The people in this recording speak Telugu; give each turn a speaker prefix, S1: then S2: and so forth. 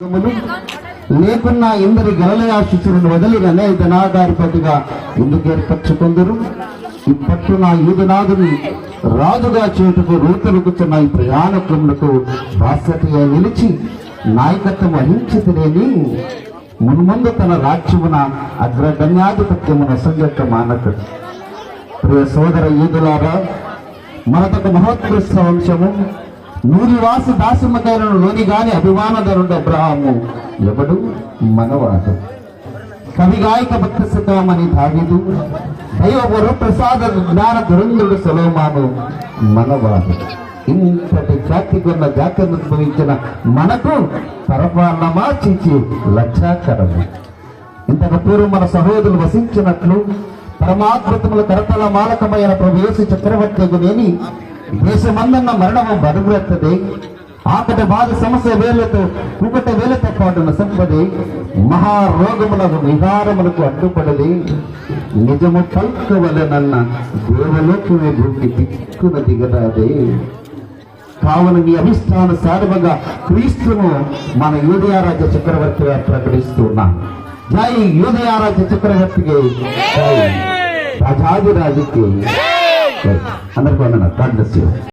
S1: లేకున్నా ఇందరి గలలయాశిచులను వదిలి ధనాధారిపతిగా ఎందుకు ఏర్పరచుకుందరు ఇప్పట్టు నా యూదనాథుని రాజుగా చేటుకు రూతలుగుతున్న ఈ ప్రయాణకులకు బాధ్యతగా నిలిచి నాయకత్వం వహించలేని మున్ముందు తన రాజ్యమున అగ్రగణ్యాధిపత్యమున సంజక్క మానకుడు. ప్రియ సోదర యూదులారా, మనతొక మహోత్కృష్ట వంశము నూరివాసి దాసిమకైనను లోనిగాని అభిమానధరుడు అబ్రహాము ఎవడు మనవాడు. కవిగాయక భక్త శతమని దావీదు, దైవవరు ప్రసాద జ్ఞాన దురంధుడు సొలొమోను మనవాడు. ఇంతటి ఖ్యాతి కొన్న జాతిని అనుభవించిన మనకు పరపాలన మార్చి లక్షాకరము. ఇంతకు పూర్వం మన సహోదరులు వసించినట్లు పరమాద్భుతముల కరతల మాలకమైన ప్రభు యేసు చక్రవర్తి లేని దేశమందన్న మరణము బదుగురెత్తదే. ఆకటి బాధ సమస్య వేళ్లతో కుకట వేలతో పాటు నసంపదే. మహారోగములకు విహారములకు అడ్డుపడదే. నిజము పల్కవలనన్న దేవలోకమే భూమి దిక్కున దిగరాదే. కావున నీ అభిష్టాన సారముగా క్రీస్తును మన యూదయారాజ్య చక్రవర్తి ప్రకటిస్తున్నాం. జై యూదయారాజ్య చక్రవర్తికి, రాజాదిరాజుకి అందరికీ వందనాలు. God bless you.